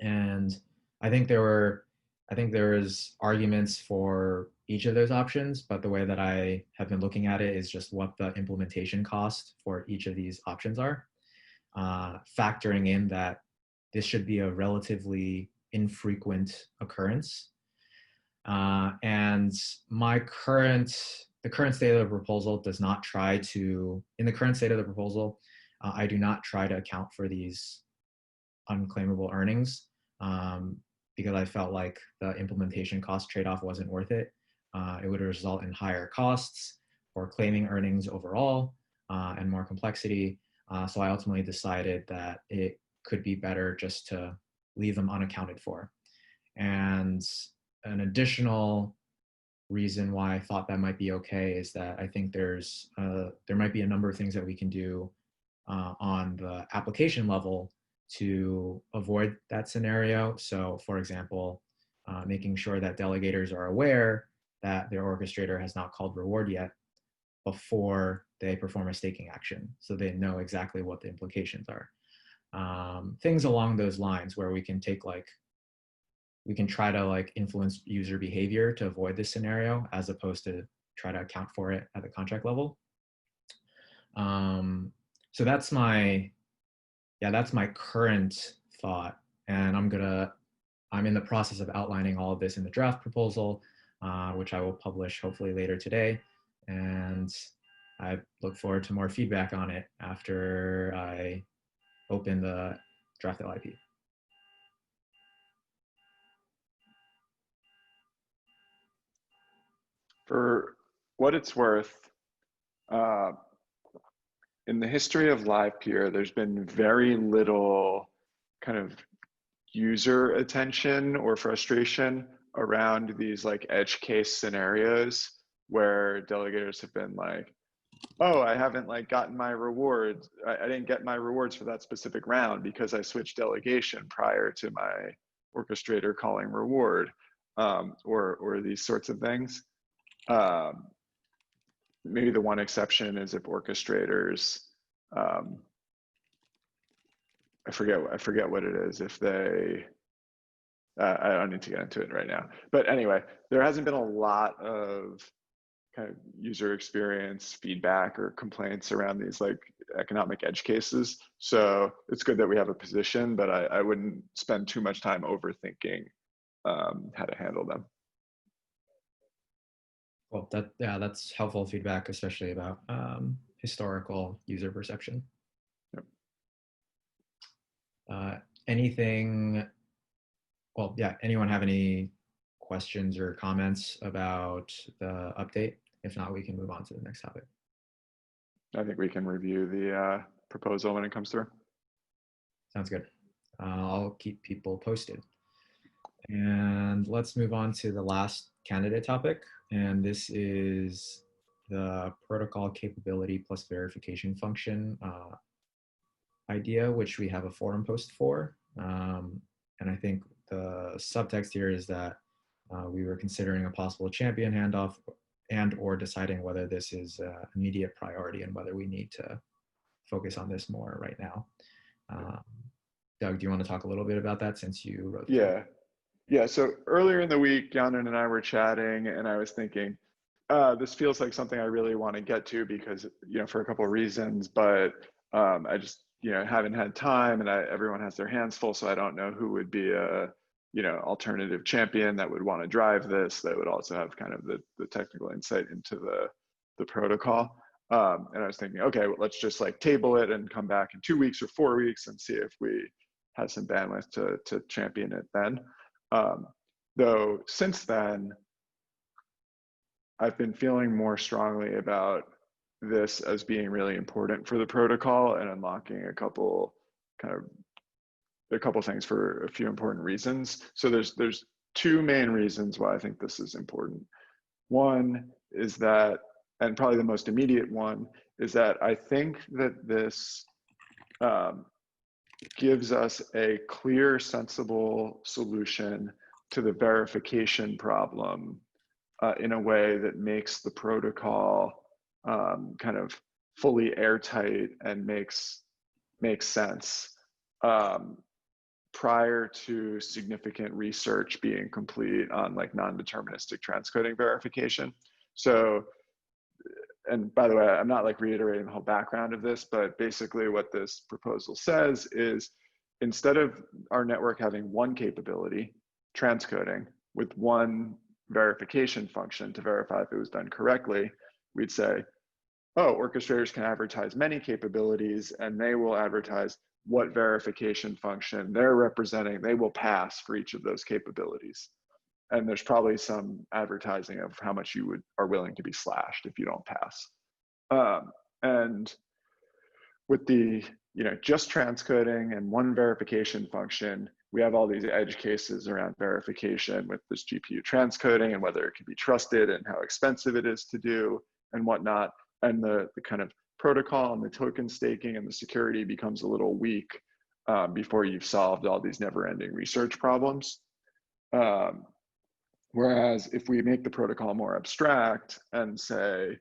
And I think there was arguments for each of those options, but the way that I have been looking at it is just what the implementation cost for each of these options are, factoring in that this should be a relatively infrequent occurrence. And the current state of the proposal does not try to, in the current state of the proposal, I do not try to account for these unclaimable earnings because I felt like the implementation cost trade-off wasn't worth it. It would result in higher costs for claiming earnings overall and more complexity. So I ultimately decided that it could be better just to leave them unaccounted for. And an additional reason why I thought that might be okay is that I think there might be a number of things that we can do on the application level to avoid that scenario. So for example, making sure that delegators are aware that their orchestrator has not called reward yet before they perform a staking action, so they know exactly what the implications are. Things along those lines where we can try to influence user behavior to avoid this scenario as opposed to try to account for it at the contract level. So that's my current thought, and I'm in the process of outlining all of this in the draft proposal, which I will publish hopefully later today. And I look forward to more feedback on it after I open the draft LIP. For what it's worth, in the history of live peer, there's been very little kind of user attention or frustration around these edge case scenarios where delegators have been like, oh, I haven't gotten my rewards. I didn't get my rewards for that specific round because I switched delegation prior to my orchestrator calling reward, or these sorts of things. Maybe the one exception is if orchestrators, I forget what it is. If they, I don't need to get into it right now. But anyway, there hasn't been a lot of kind of user experience feedback or complaints around these economic edge cases. So it's good that we have a position, but I wouldn't spend too much time overthinking how to handle them. Well, that's helpful feedback, especially about historical user perception. Yep. Anyone have any questions or comments about the update? If not, we can move on to the next topic. I think we can review the proposal when it comes through. Sounds good. I'll keep people posted. And let's move on to the last candidate topic. And this is the protocol capability plus verification function idea, which we have a forum post for. And I think the subtext here is that we were considering a possible champion handoff and or deciding whether this is an immediate priority and whether we need to focus on this more right now. Doug, do you want to talk a little bit about that since you wrote Yeah. So earlier in the week, Yanan and I were chatting and I was thinking, this feels like something I really want to get to because, for a couple of reasons, but I just, haven't had time, and everyone has their hands full, so I don't know who would be a, alternative champion that would want to drive this, that would also have kind of the technical insight into the protocol. And I was thinking, okay, well, let's just like table it and come back in 2 weeks or 4 weeks and see if we have some bandwidth to champion it then. Though since then, I've been feeling more strongly about this as being really important for the protocol and unlocking a couple things for a few important reasons. So there's two main reasons why I think this is important. One is that, and probably the most immediate one, is that I think that this gives us a clear, sensible solution to the verification problem in a way that makes the protocol kind of fully airtight and makes sense prior to significant research being complete on like non-deterministic transcoding verification. So, and by the way, I'm not like reiterating the whole background of this, but basically what this proposal says is, instead of our network having one capability, transcoding, with one verification function to verify if it was done correctly, we'd say, oh, orchestrators can advertise many capabilities, and they will advertise what verification function they're representing they will pass for each of those capabilities. And there's probably some advertising of how much you are willing to be slashed if you don't pass. And with the just transcoding and one verification function, we have all these edge cases around verification with this GPU transcoding and whether it can be trusted and how expensive it is to do and whatnot. And the kind of protocol and the token staking and the security becomes a little weak before you've solved all these never-ending research problems. Whereas if we make the protocol more abstract and say,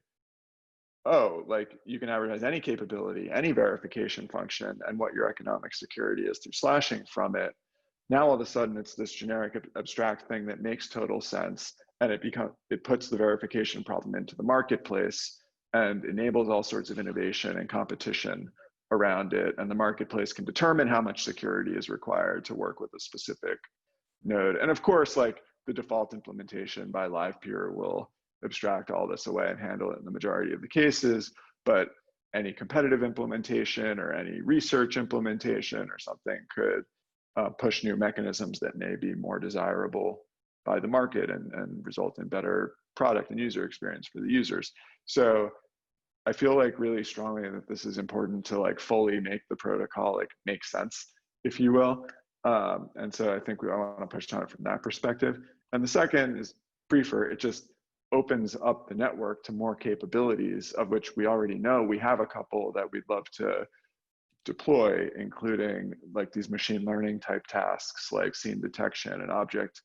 oh, like you can advertise any capability, any verification function, and what your economic security is through slashing from it, now all of a sudden it's this generic abstract thing that makes total sense, and it puts the verification problem into the marketplace and enables all sorts of innovation and competition around it. And the marketplace can determine how much security is required to work with a specific node. And of course, like the default implementation by LivePure will abstract all this away and handle it in the majority of the cases, but any competitive implementation or any research implementation or something could push new mechanisms that may be more desirable by the market and result in better product and user experience for the users. So I feel like really strongly that this is important to like fully make the protocol like make sense, if you will. And so I think I want to push on it from that perspective. And the second is briefer. It just opens up the network to more capabilities, of which we already know we have a couple that we'd love to deploy, including like these machine learning type tasks like scene detection and object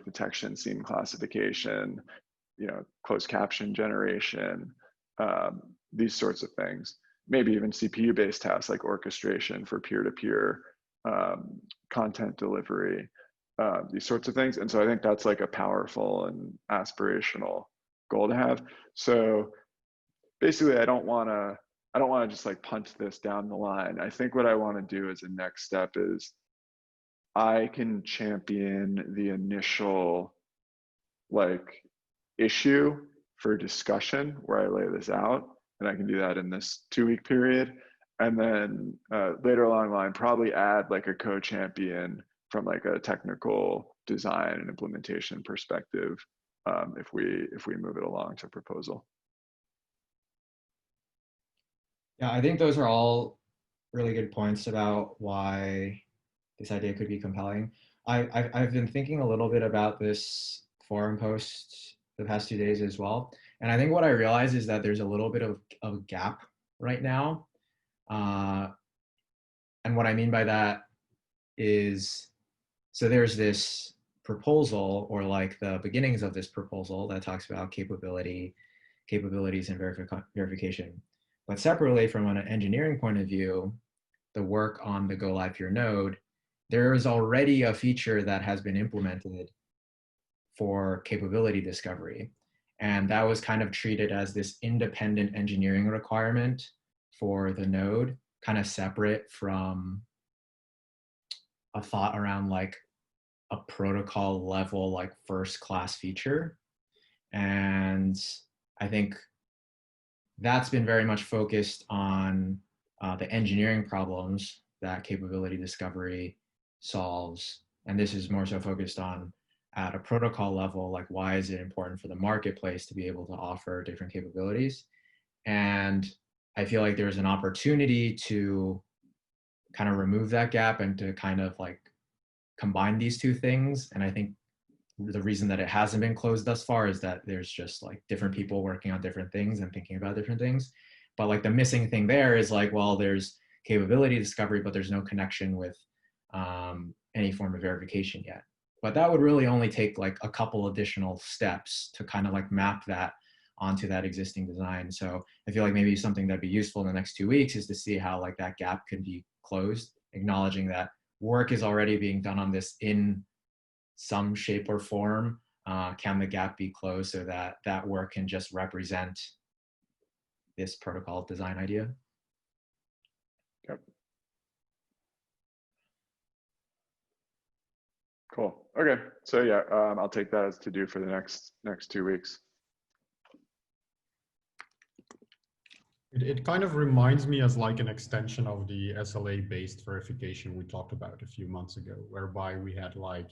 detection, scene classification, closed caption generation, these sorts of things. Maybe even CPU-based tasks like orchestration for peer-to-peer content delivery, these sorts of things. And so I think that's like a powerful and aspirational goal to have. So basically, I don't want to just like punt this down the line. I think what I want to do as a next step is I can champion the initial like issue for discussion where I lay this out, and I can do that in this 2-week period. And then later along the line, probably add like a co-champion from like a technical design and implementation perspective if we move it along to proposal. Yeah, I think those are all really good points about why this idea could be compelling. I've been thinking a little bit about this forum post the past 2 days as well. And I think what I realize is that there's a little bit of a gap right now. And what I mean by that is, so there's this proposal, or like the beginnings of this proposal, that talks about capabilities and verification. But separately, from an engineering point of view, the work on the Go Live Your node, there is already a feature that has been implemented for capability discovery. And that was kind of treated as this independent engineering requirement for the node, kind of separate from a thought around like a protocol level, like first class feature. And I think that's been very much focused on the engineering problems that capability discovery solves. And this is more so focused on at a protocol level, like why is it important for the marketplace to be able to offer different capabilities? And I feel like there's an opportunity to kind of remove that gap and to kind of like combine these two things. And I think the reason that it hasn't been closed thus far is that there's just like different people working on different things and thinking about different things. But like the missing thing there is like, well, there's capability discovery, but there's no connection with any form of verification yet. But that would really only take like a couple additional steps to kind of like map that onto that existing design. So I feel like maybe something that'd be useful in the next 2 weeks is to see how like that gap could be closed, acknowledging that work is already being done on this in some shape or form. Can the gap be closed so that that work can just represent this protocol design idea? Yep. Cool. Okay. So yeah, I'll take that as to do for the next 2 weeks. It kind of reminds me as like an extension of the SLA-based verification we talked about a few months ago, whereby we had like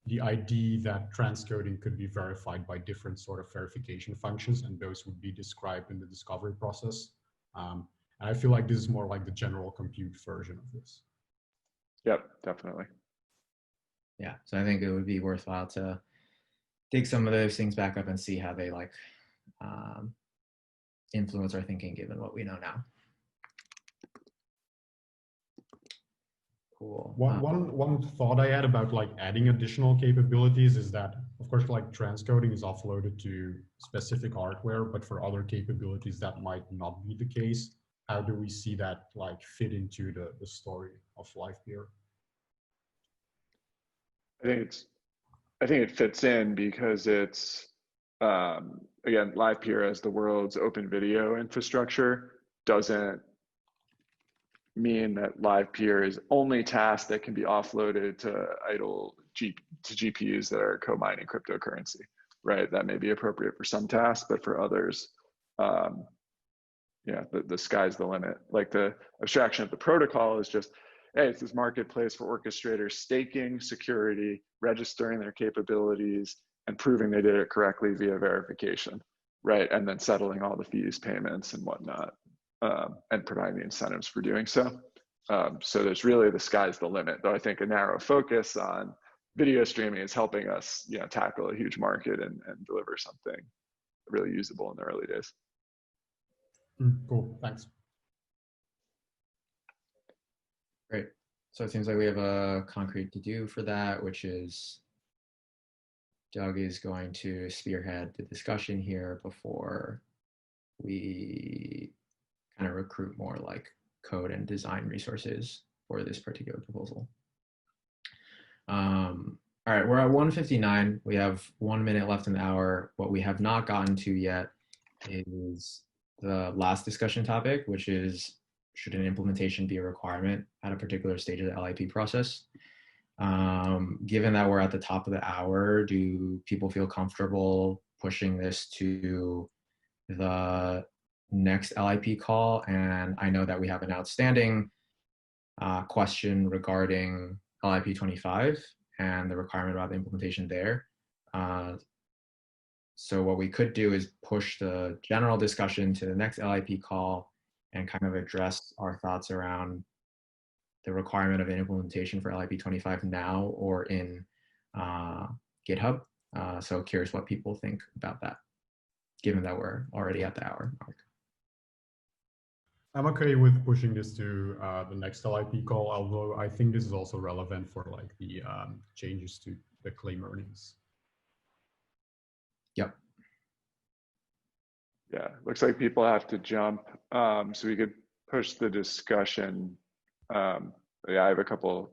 the idea that transcoding could be verified by different sort of verification functions, and those would be described in the discovery process. And I feel like this is more like the general compute version of this. Yep, definitely. Yeah, so I think it would be worthwhile to dig some of those things back up and see how they like influence our thinking given what we know now. Cool. One thought I had about like adding additional capabilities is that, of course, like transcoding is offloaded to specific hardware, but for other capabilities that might not be the case. How do we see that like fit into the story of LivePeer? I think it fits in because it's again, LivePeer as the world's open video infrastructure doesn't mean that LivePeer is only tasks that can be offloaded to idle GPUs that are co-mining cryptocurrency, right? That may be appropriate for some tasks, but for others, yeah, the sky's the limit. Like the abstraction of the protocol is just, hey, it's this marketplace for orchestrators staking security, registering their capabilities, and proving they did it correctly via verification, right? And then settling all the fees, payments, and whatnot, and providing the incentives for doing so. So there's really the sky's the limit, though I think a narrow focus on video streaming is helping us, you know, tackle a huge market and deliver something really usable in the early days. Cool, thanks. Great. So it seems like we have a concrete to do for that, which is Doug is going to spearhead the discussion here before we kind of recruit more like code and design resources for this particular proposal. All right, we're at 1:59. We have 1 minute left in the hour. What we have not gotten to yet is the last discussion topic, which is, should an implementation be a requirement at a particular stage of the LIP process? Given that we're at the top of the hour, do people feel comfortable pushing this to the next LIP call? And I know that we have an outstanding question regarding LIP 25 and the requirement about the implementation there. So what we could do is push the general discussion to the next LIP call and kind of address our thoughts around the requirement of an implementation for LIP 25 now or in GitHub. So curious what people think about that, given that we're already at the hour mark. I'm okay with pushing this to the next LIP call, although I think this is also relevant for like the changes to the claim earnings. Yep. Yeah, looks like people have to jump. So we could push the discussion. Yeah, I have a couple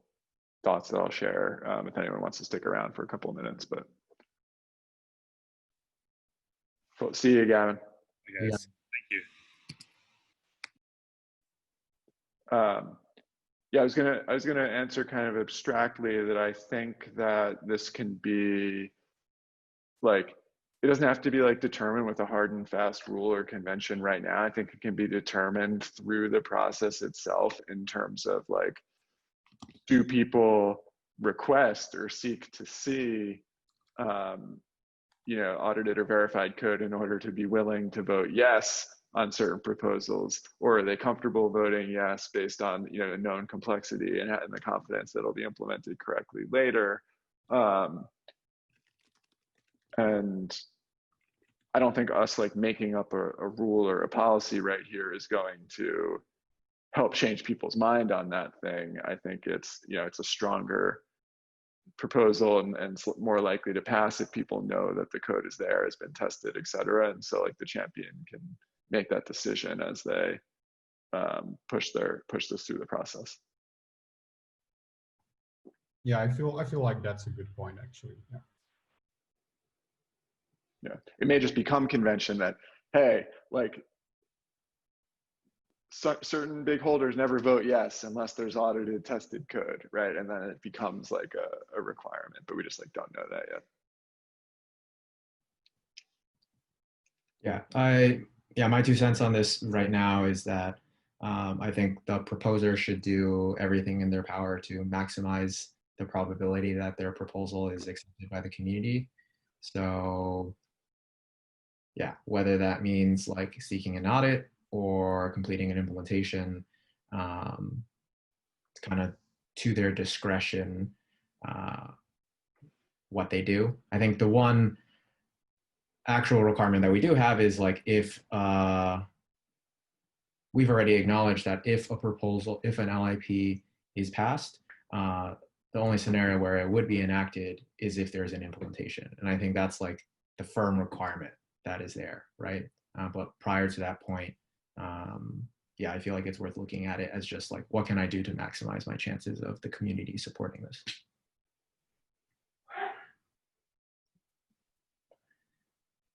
thoughts that I'll share if anyone wants to stick around for a couple of minutes, but. Cool. See you, Gavin. Hey guys, thank you. Yeah, I was gonna answer kind of abstractly that I think that this can be like, it doesn't have to be like determined with a hard and fast rule or convention right now. I think it can be determined through the process itself in terms of like, do people request or seek to see audited or verified code in order to be willing to vote yes on certain proposals, or are they comfortable voting yes based on a known complexity and the confidence that it'll be implemented correctly later. And I don't think us like making up a rule or a policy right here is going to help change people's mind on that thing. I think it's it's a stronger proposal and more likely to pass if people know that the code is there, has been tested, et cetera. And so like the champion can make that decision as they push this through the process. Yeah, I feel like that's a good point, actually. Yeah. Yeah, it may just become convention that, hey, like certain big holders never vote yes unless there's audited, tested code, right? And then it becomes like a requirement, but we just like don't know that yet. Yeah, my 2 cents on this right now is that I think the proposer should do everything in their power to maximize the probability that their proposal is accepted by the community. So yeah, whether that means like seeking an audit or completing an implementation, it's kind of to their discretion what they do. I think the one actual requirement that we do have is like if we've already acknowledged that if an LIP is passed, the only scenario where it would be enacted is if there's an implementation. And I think that's like the firm requirement that is there, right? But prior to that point, yeah, I feel like it's worth looking at it as just like, what can I do to maximize my chances of the community supporting this?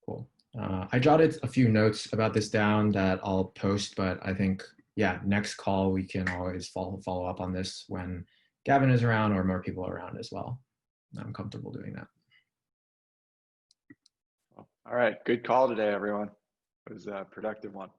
Cool. I jotted a few notes about this down that I'll post, but I think, yeah, next call, we can always follow up on this when Gavin is around or more people are around as well. I'm comfortable doing that. All right, good call today, everyone. It was a productive one.